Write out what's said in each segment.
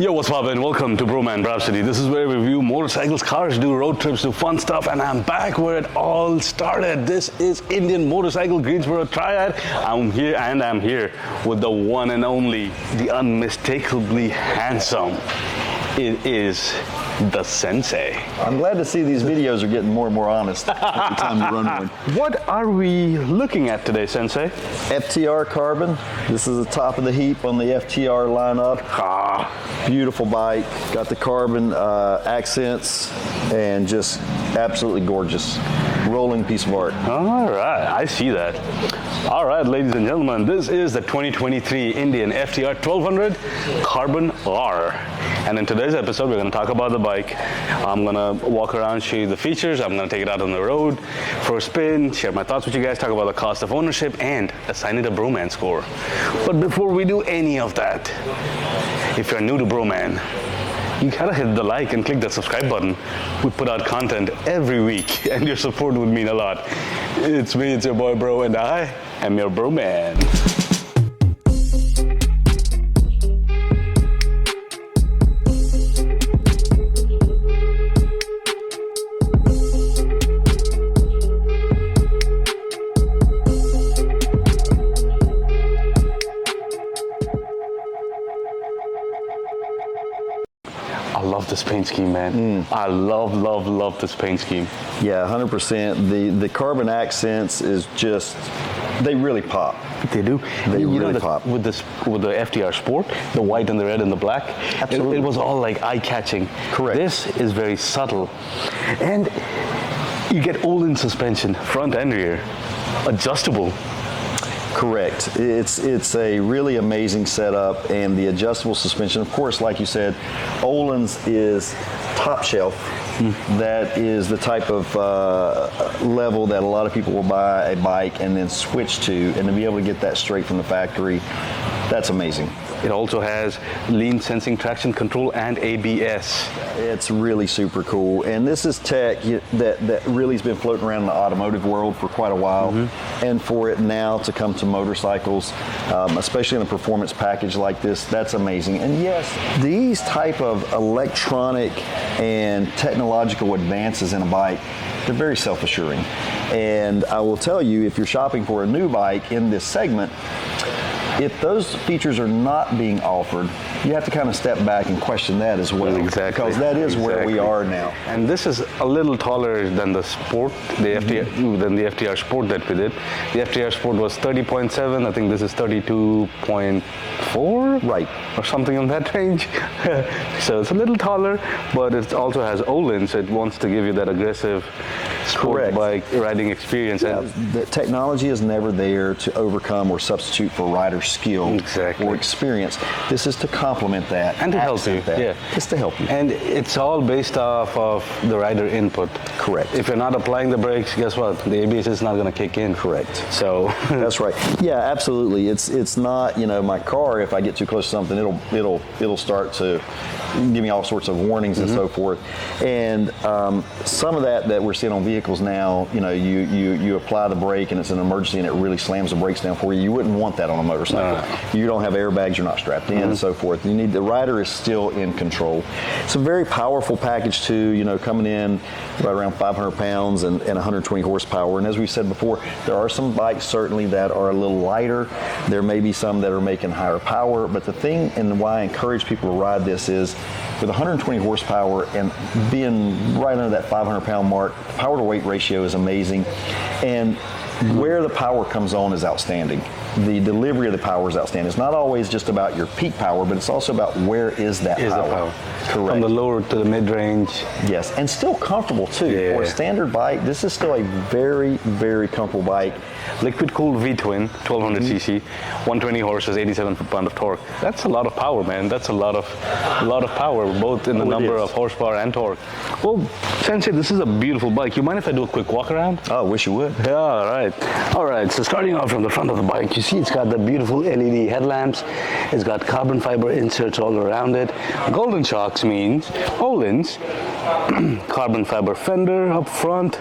Yo, what's up, and welcome to Bhroman Braapsody. This is where we review motorcycles, cars, do road trips, do fun stuff, and I'm back where it all started. This is Indian Motorcycle Greensboro Triad. I'm here with the one and only, the unmistakably handsome. It is the Sensei. I'm glad to see these videos are getting more and more honest every time you run one. What are we looking at today, Sensei? FTR carbon. This is the top of the heap on the FTR lineup. Beautiful bike. Got the carbon accents and just absolutely gorgeous. Rolling piece of art. All right, I see that. All right, ladies and gentlemen, this is the 2023 Indian FTR 1200 Carbon R. And in today's episode, we're going to talk about the bike. I'm going to walk around, show you the features. I'm going to take it out on the road for a spin, share my thoughts with you guys, talk about the cost of ownership, and assign it a Bhroman score. But before we do any of that, if you're new to Bhroman, you gotta hit the like and click that subscribe button. We put out content every week, and your support would mean a lot. It's me, it's your boy Bro, and I am your Bhroman. I love this paint scheme, man. I love this paint scheme. Yeah, 100%. The carbon accents is just, they really pop. They do. They really pop. With the FTR Sport, the white and the red and the black, Absolutely. It was all like eye-catching. Correct. This is very subtle. And you get all-in suspension, front and rear, adjustable. Correct. It's a really amazing setup, and the adjustable suspension, of course, like you said, Öhlins is top shelf. That is the type of level that a lot of people will buy a bike and then switch to, and to be able to get that straight from the factory, that's amazing. It also has lean sensing traction control and ABS. It's really super cool, and this is tech that really has been floating around in the automotive world for quite a while, and for it now to come to motorcycles, especially in a performance package like this, that's amazing. And yes, these type of electronic and technological advances in a bike, they're very self-assuring. And I will tell you, if you're shopping for a new bike in this segment, if those features are not being offered, you have to kind of step back and question that as well. Exactly. Because that is where we are now. And this is a little taller than the Sport, the FTR Sport that we did. The FTR Sport was 30.7. I think this is 32.4. Right. Or something in that range. So it's a little taller, but it also has Öhlins, so it wants to give you that aggressive sport bike riding experience. Yeah, the technology is never there to overcome or substitute for rider skill or experience. This is to complement that and to help you. Yeah, it's to help you. And it's all based off of the rider input. Correct. If you're not applying the brakes, guess what? The ABS is not going to kick in. Correct. So that's right. Yeah, absolutely. It's not, you know, my car, if I get too close to something, it'll start to give me all sorts of warnings and so forth. And some of that we're seeing on vehicles now, you know, you apply the brake and it's an emergency and it really slams the brakes down for you. You wouldn't want that on a motorcycle. No. You don't have airbags, you're not strapped in and so forth. You need, the rider is still in control. It's a very powerful package too, you know, coming in right around 500 pounds and 120 horsepower. And as we said before, there are some bikes certainly that are a little lighter. There may be some that are making higher power, but the thing and why I encourage people to ride this is with 120 horsepower and being right under that 500 pound mark, the power to weight ratio is amazing. And where the power comes on is outstanding. The delivery of the power is outstanding. It's not always just about your peak power, but it's also about where is that power. Correct. From the lower to the mid-range. Yes, and still comfortable too. Yeah. For a standard bike, this is still a very, very comfortable bike. Liquid-cooled V-twin, 1200cc, 120 horses, 87 foot-pound of torque. That's a lot of power, man. That's a lot of power, both in the number of horsepower and torque. Well, Sensei, this is a beautiful bike. You mind if I do a quick walk around? Oh, wish you would. Yeah, all right. All right, so starting off from the front of the bike, you see it's got the beautiful LED headlamps. It's got carbon fiber inserts all around it. Golden shocks means Öhlins. Carbon fiber fender up front.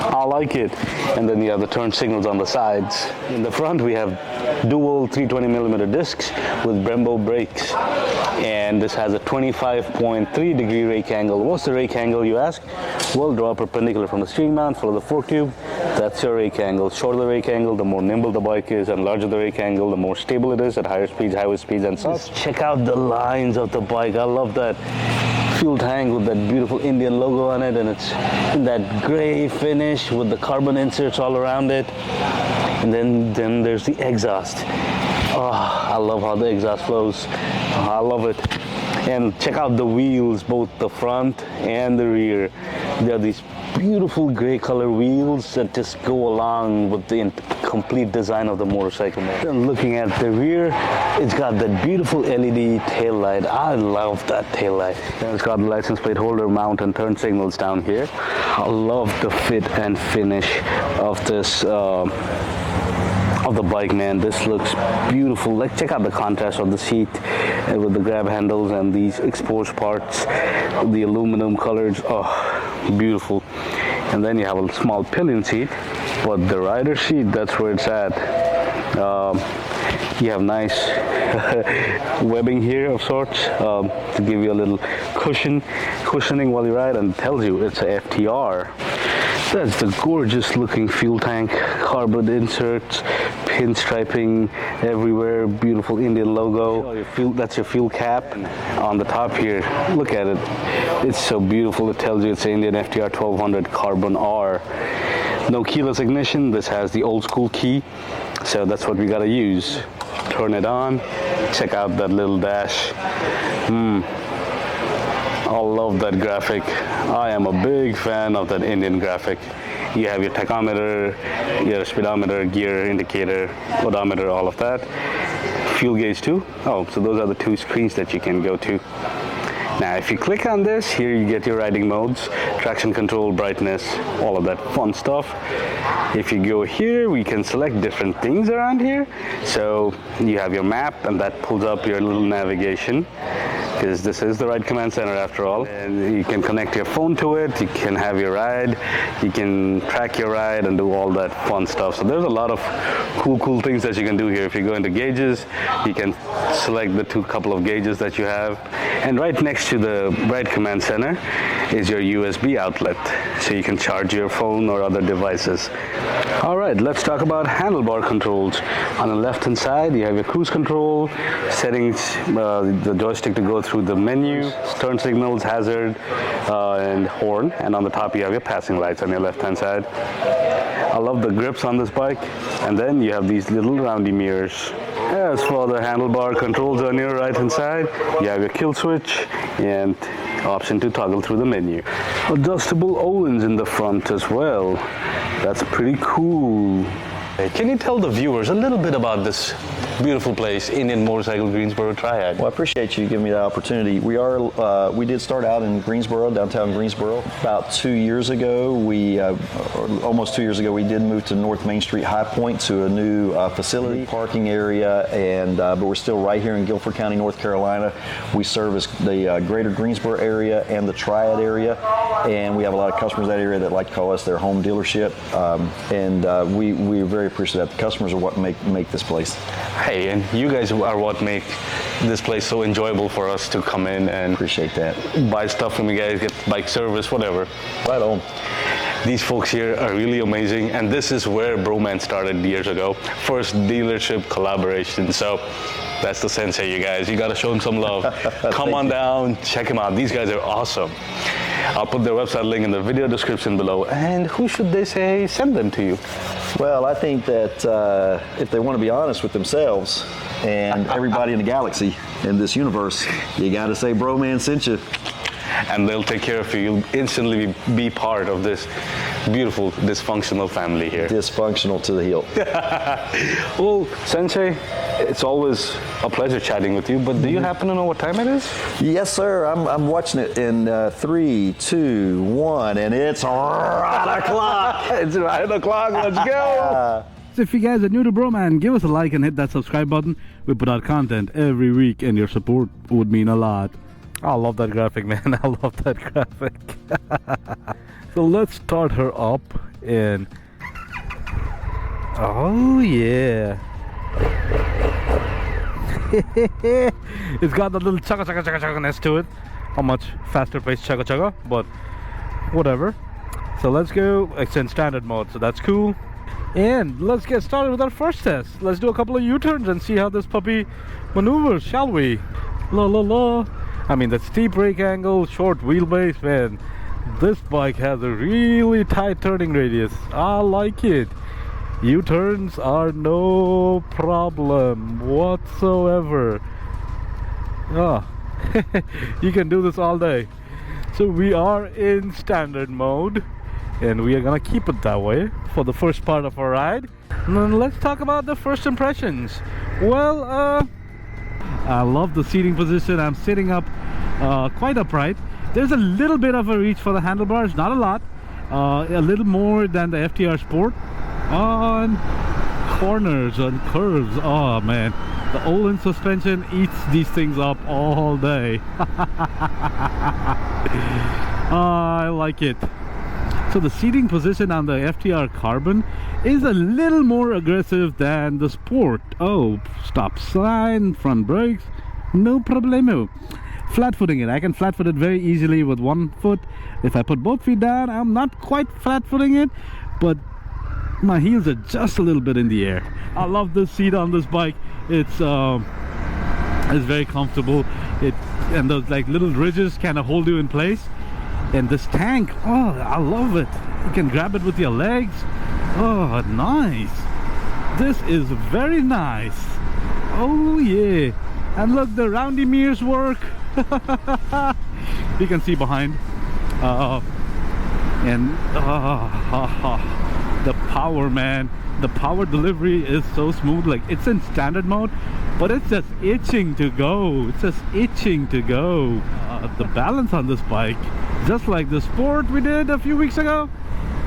I like it. And then you have the turn signals on the sides. In the front, we have dual 320mm discs with Brembo brakes. And this has a 25.3 degree rake angle. What's the rake angle, you ask? Well, draw perpendicular from the steering mount, follow the fork tube. That's your rake angle. Shorter the rake angle, the more nimble the bike is, and larger the rake angle, the more stable it is at higher speeds, highway speeds, and such. Check out the lines of the bike. I love that fuel tank with that beautiful Indian logo on it, and it's in that gray finish with the carbon inserts all around it. And then there's the exhaust. Oh, I love how the exhaust flows. I love it. And check out the wheels, both the front and the rear. They are these beautiful gray color wheels that just go along with the complete design of the motorcycle. Then looking at the rear, it's got that beautiful LED tail light. I love that tail light. Then it's got the license plate holder, mount, and turn signals down here. I love the fit and finish of this of the bike, man. This looks beautiful. Like, check out the contrast of the seat with the grab handles and these exposed parts, the aluminum colors. Oh, beautiful. And then you have a small pillion seat, but the rider seat, that's where it's at. You have nice webbing here of sorts to give you a little cushioning while you ride, and it tells you it's a FTR. That's the gorgeous looking fuel tank, carbon inserts, pinstriping everywhere, beautiful Indian logo. That's your fuel cap. On the top here, look at it. It's so beautiful. It tells you it's an Indian FTR 1200 Carbon R. No keyless ignition. This has the old school key, so that's what we gotta use. Turn it on. Check out that little dash. I love that graphic. I am a big fan of that Indian graphic. You have your tachometer, your speedometer, gear indicator, odometer, all of that. Fuel gauge too. Oh, so those are the two screens that you can go to. Now, if you click on this, here you get your riding modes, traction control, brightness, all of that fun stuff. If you go here, we can select different things around here. So you have your map, and that pulls up your little navigation, because this is the Ride Command Center after all. And you can connect your phone to it, you can have your ride, you can track your ride and do all that fun stuff. So there's a lot of cool things that you can do here. If you go into gauges, you can select the couple of gauges that you have. And right next to the Ride Command Center is your USB outlet, so you can charge your phone or other devices. All right, let's talk about handlebar controls. On the left hand side, you have your cruise control, settings, the joystick to go through the menu, turn signals, hazard, and horn. And on the top, you have your passing lights on your left hand side. I love the grips on this bike. And then you have these little roundy mirrors. As for the handlebar controls on your right hand side, you have your kill switch and option to toggle through the menu. Adjustable Owens in the front as well. That's pretty cool. Can you tell the viewers a little bit about this beautiful place, Indian Motorcycle Greensboro Triad? Well, I appreciate you giving me the opportunity. We did start out in Greensboro, downtown Greensboro. About 2 years ago, almost 2 years ago, we did move to North Main Street High Point to a new facility, parking area, and but we're still right here in Guilford County, North Carolina. We service the greater Greensboro area and the Triad area, and we have a lot of customers in that area that like to call us their home dealership, and we're very appreciative that the customers are what make this place. Hey, and you guys are what make this place so enjoyable for us to come in and appreciate that. Buy stuff from you guys, get bike service, whatever. Right on. These folks here are really amazing, and this is where Bhroman started years ago. First dealership collaboration. So that's the sensei, you guys. You got to show them some love. Come on down, check them out. These guys are awesome. I'll put their website link in the video description below. And who should they say send them to you? Well, I think that if they want to be honest with themselves and everybody in the galaxy, in this universe, you got to say Bhroman sent you. And they'll take care of you. You'll instantly be part of this beautiful, dysfunctional family here. Dysfunctional to the hilt. Well, Sensei, it's always a pleasure chatting with you, but do you happen to know what time it is? Yes, sir. I'm watching it in 3, 2, 1, and it's right o'clock. It's right o'clock. Let's go. So if you guys are new to Bhroman, give us a like and hit that subscribe button. We put out content every week, and your support would mean a lot. I love that graphic, man. I love that graphic. So let's start her up And oh yeah. It's got that little chugga chugga chugga chugga-ness to it. A much faster paced chugga chugga, but whatever. So let's go. It's in standard mode, so that's cool. And let's get started with our first test. Let's do a couple of U-turns and see how this puppy maneuvers, shall we? La la la. I mean, the steep brake angle, short wheelbase, man. This bike has a really tight turning radius. I like it. U-turns are no problem whatsoever. Ah, you can do this all day. So we are in standard mode, and we are gonna keep it that way for the first part of our ride. And then let's talk about the first impressions. Well, I love the seating position. I'm sitting up quite upright. There's a little bit of a reach for the handlebars, not a lot. A little more than the FTR Sport. On corners, on curves, oh man, the Olin suspension eats these things up all day. I like it. So the seating position on the FTR Carbon is a little more aggressive than the Sport. Oh, stop sign, front brakes, no problemo. Flat footing it, I can flat foot it very easily with one foot. If I put both feet down, I'm not quite flat footing it, but my heels are just a little bit in the air. I love this seat on this bike. It's very comfortable. And those like little ridges kind of hold you in place. And this tank, oh, I love it. You can grab it with your legs. Oh, nice. This is very nice. Oh yeah. And look, the roundy mirrors work. You can see behind. The power, man, the power delivery is so smooth. Like, it's in standard mode, but it's just itching to go. It's just itching to go. The balance on this bike, just like the Sport we did a few weeks ago,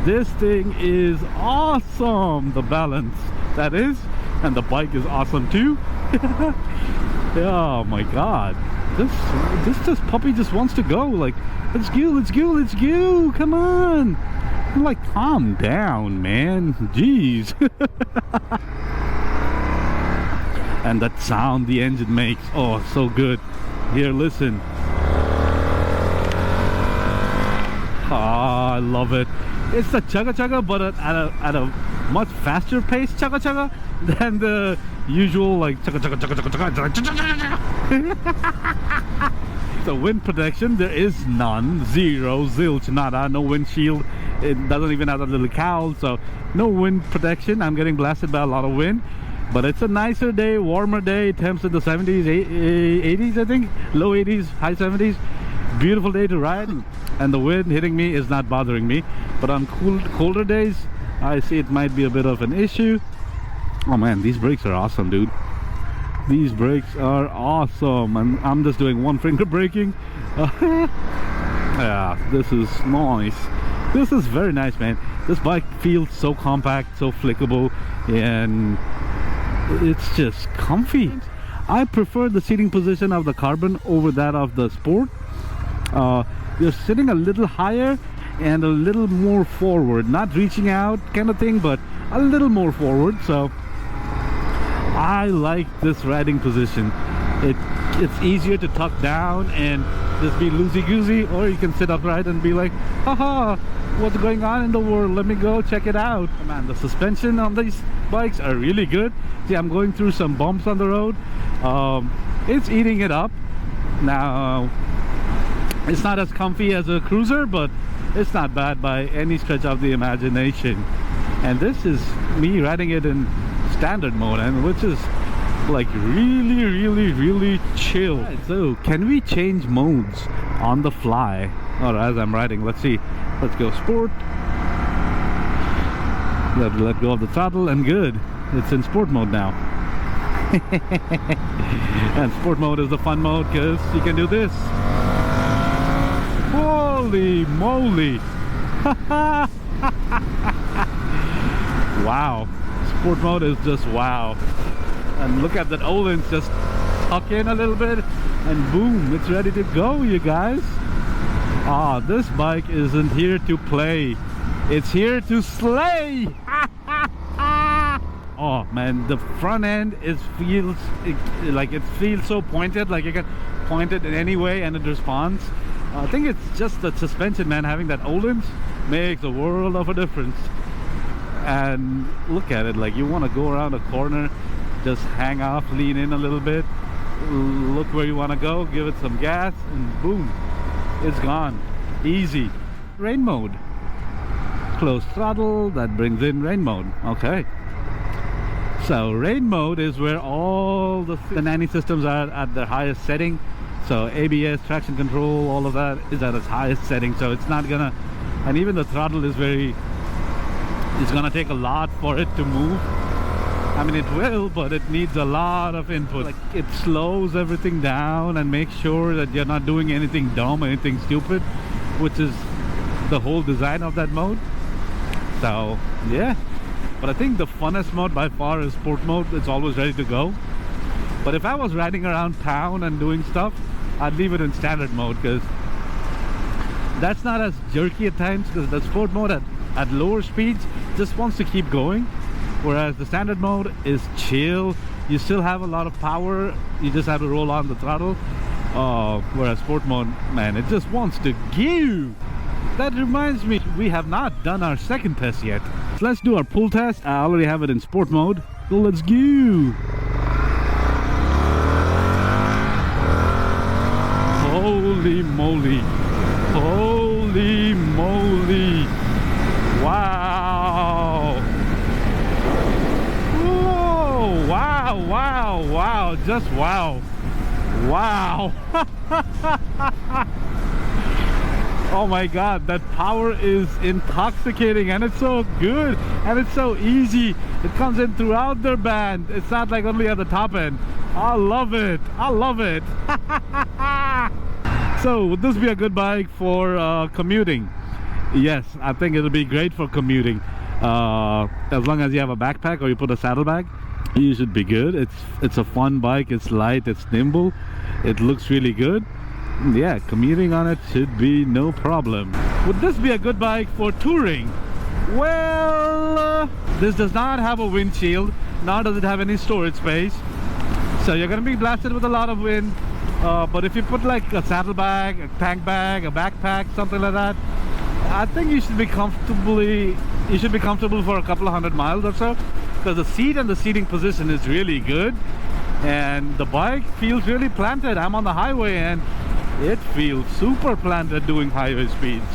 this thing is awesome. The balance, that is, and the bike is awesome too. Oh my god, this puppy just wants to go. Like, let's go, let's go, let's go, come on. I'm like, calm down, man. Jeez. And that sound the engine makes, oh, so good. Here, listen. Ah, I love it. It's the chugga chugga, but at a much faster pace chugga chugga than the usual like chugga chugga chugga chugga chugga chugga. The wind protection, there is none. Zero, zilch, nada, no windshield. It doesn't even have that little cowl, so no wind protection. I'm getting blasted by a lot of wind, but it's a nicer day, warmer day. Temps in the 70s, 80s, I think, low 80s, high 70s. Beautiful day to ride, and the wind hitting me is not bothering me. But on colder days, I see it might be a bit of an issue. Oh man, these brakes are awesome, dude. These brakes are awesome, and I'm just doing one finger braking. Yeah, this is nice. This is very nice, man. This bike feels so compact, so flickable, and it's just comfy. I prefer the seating position of the Carbon over that of the Sport. You're sitting a little higher and a little more forward, not reaching out kind of thing, but a little more forward. So I like this riding position. It's easier to tuck down and just be loosey-goosey, or you can sit upright and be like, haha, what's going on in the world, let me go check it out. Man, the suspension on these bikes are really good. See, I'm going through some bumps on the road. It's eating it up. Now, it's not as comfy as a cruiser, but it's not bad by any stretch of the imagination. And this is me riding it in standard mode, and which is like really chill. Right, so can we change modes on the fly or as I'm riding? Let's see. Let's go Sport. Let go of the throttle, and good, it's in Sport mode now. And Sport mode is the fun mode because you can do this. Holy moly. Wow, Sport mode is just wow. And look at that Olin's just tuck in a little bit, and boom, it's ready to go, you guys. Ah, this bike isn't here to play. It's here to slay. Oh man, the front end feels so pointed, like you can point it in any way and it responds. I think it's just the suspension, man. Having that Uturns makes a world of a difference. And look at it, like you want to go around a corner, just hang off, lean in a little bit, look where you want to go, give it some gas, and boom, it's gone. Easy. Rain mode. Close throttle, that brings in rain mode. Okay. So rain mode is where all the nanny systems are at their highest setting. So ABS, traction control, all of that is at its highest setting. So it's not gonna, and even the throttle is it's gonna take a lot for it to move. I mean, it will, but it needs a lot of input. Like, it slows everything down and makes sure that you're not doing anything dumb, anything stupid, which is the whole design of that mode. So yeah, but I think the funnest mode by far is sport mode. It's always ready to go. But if I was riding around town and doing stuff, I'd leave it in standard mode, because that's not as jerky at times, because the sport mode at lower speeds just wants to keep going, whereas the standard mode is chill. You still have a lot of power, you just have to roll on the throttle. Whereas sport mode, man, it just wants to give. That reminds me, we have not done our second test yet. So let's do our pull test. I already have it in sport mode, so let's go. Holy moly, holy moly, wow. Whoa, wow, wow, wow, just wow, wow. Oh my god, that power is intoxicating, and it's so good, and it's so easy. It comes in throughout their band. It's not like only at the top end. I love it, I love it. So would this be a good bike for commuting? Yes, I think it'll be great for commuting. As long as you have a backpack or you put a saddlebag, you should be good. It's a fun bike, it's light, it's nimble, it looks really good. Yeah, commuting on it should be no problem. Would this be a good bike for touring? Well, this does not have a windshield, nor does it have any storage space, so you're gonna be blasted with a lot of wind. But if you put like a saddlebag, a tank bag, a backpack, something like that, I think you should be comfortable for a couple of 100 miles or so, because the seat and the seating position is really good, and the bike feels really planted. I'm on the highway and it feels super planted doing highway speeds.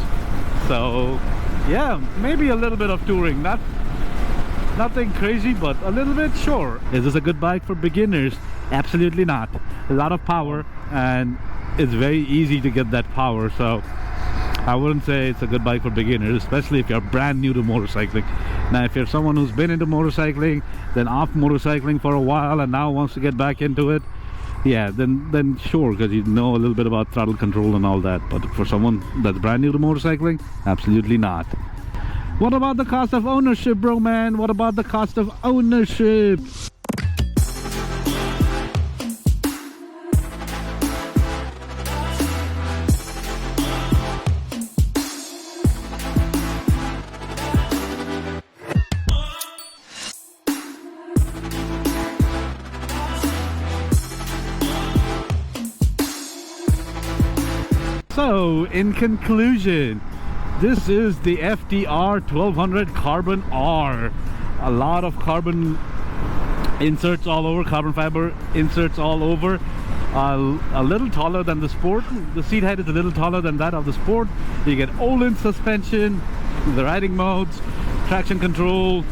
So yeah, maybe a little bit of touring, nothing crazy, but a little bit, sure. Is this a good bike for beginners? Absolutely not. A lot of power, and it's very easy to get that power, so I wouldn't say it's a good bike for beginners, especially if you're brand new to motorcycling. Now if you're someone who's been into motorcycling, then off motorcycling for a while and now wants to get back into it, yeah, then sure, because you know a little bit about throttle control and all that. But for someone that's brand new to motorcycling, absolutely not. What about the cost of ownership, bro, man? What about the cost of ownership? So, in conclusion, this is the FTR 1200 Carbon R. A lot of carbon inserts all over, carbon fiber inserts all over. A little taller than the Sport. The seat height is a little taller than that of the Sport. You get Uturns suspension, the riding modes, traction control,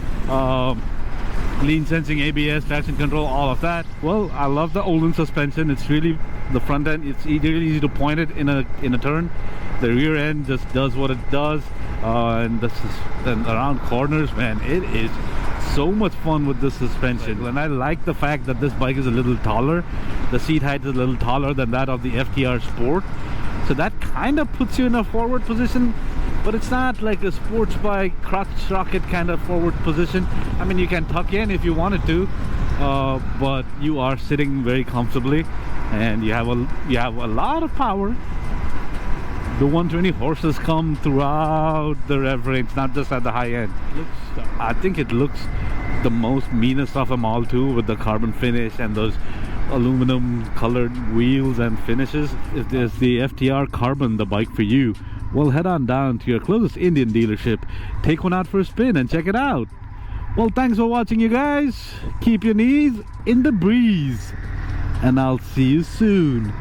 lean sensing, ABS, traction control, all of that. Well, I love the Uturns suspension. It's really, the front end, it's really easy to point it in a turn. The rear end just does what it does, and around corners, man, it is so much fun with this suspension. And I like the fact that this bike is a little taller. The seat height is a little taller than that of the FTR Sport, so that kind of puts you in a forward position, but it's not like a sports bike crotch rocket kind of forward position. I mean, you can tuck in if you wanted to, but you are sitting very comfortably, and you have a lot of power. The 120 horses come throughout the rev range, not just at the high end. I think it looks the most meanest of them all too, with the carbon finish and those aluminum colored wheels and finishes. If there's the FTR Carbon, the bike for you, well, head on down to your closest Indian dealership, take one out for a spin and check it out. Well, thanks for watching, you guys. Keep your knees in the breeze, and I'll see you soon.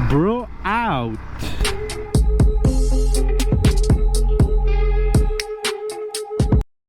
Bro out.